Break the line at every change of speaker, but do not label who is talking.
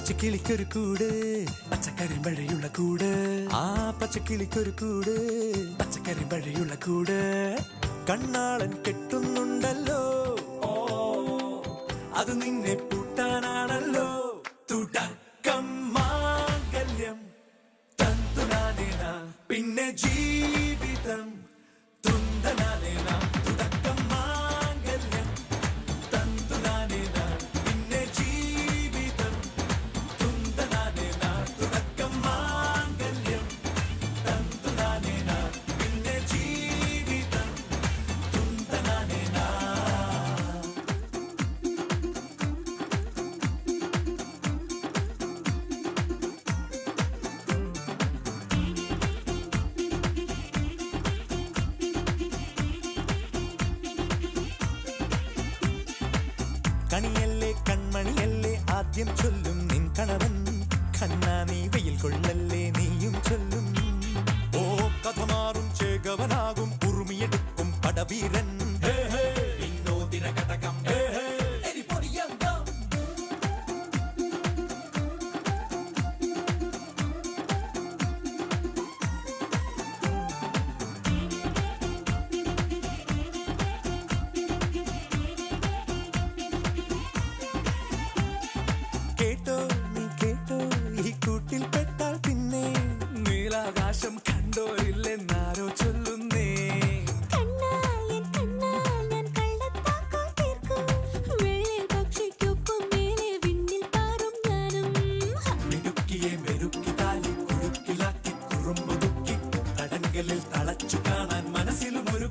പച്ചക്കിളിക്കൊരു കൂട് പച്ചക്കരിമ്പഴയുള്ള കൂട് ആ പച്ചക്കിളിക്കൊരു കൂട് പച്ചക്കരിമ്പഴയുള്ള കൂട് കണ്ണാളൻ കെട്ടുന്നുണ്ടല്ലോ അത് നിന്നെ പൂട്ടാനാണല്ലോ തുടക്കം മാംഗല്യം തന്തുനാനേന പിന്നെ ജീവിതം തുന്തനാനേന തുടക്കം മാംഗല്യം തന്തുനാനേന പിന്നെ ജീവിതം തുന്തനാനേന തുടക്കം മാംഗല്യം തന്തുനാനേന പിന്നെ ജീവിതം തുന്തനാനേന. കണിയല്ലേ കൺമണിയല്ലേ ആദ്യം ചൊല്ലും നിൻ കണവൻ കണ്ണാ നീ വെയിൽ കൊള്ളല്ലേ നീയും ചൊല്ലും ഓ കഥ മാറും ചേകവനാകും ഉറുമിയെടുക്കും പടവീരൻ വിനോദിന ഘടകം എരിപൊടിയങ്കം. കേട്ടോ നീ കേട്ടോ ഈ കൂട്ടിൽ പെട്ടാൽ പിന്നെ നീലാകാശം കണ്ടോരില്ലെന്നാരോ ചൊല്ലുന്നേ. മിടുക്കിയെ മെരുക്കി താലി കുരുക്കിലാക്കി കുറുമ്പുതുക്കി തടങ്കലിൽ തളച്ചു കാണാൻ മനസ്സിലും ഒരു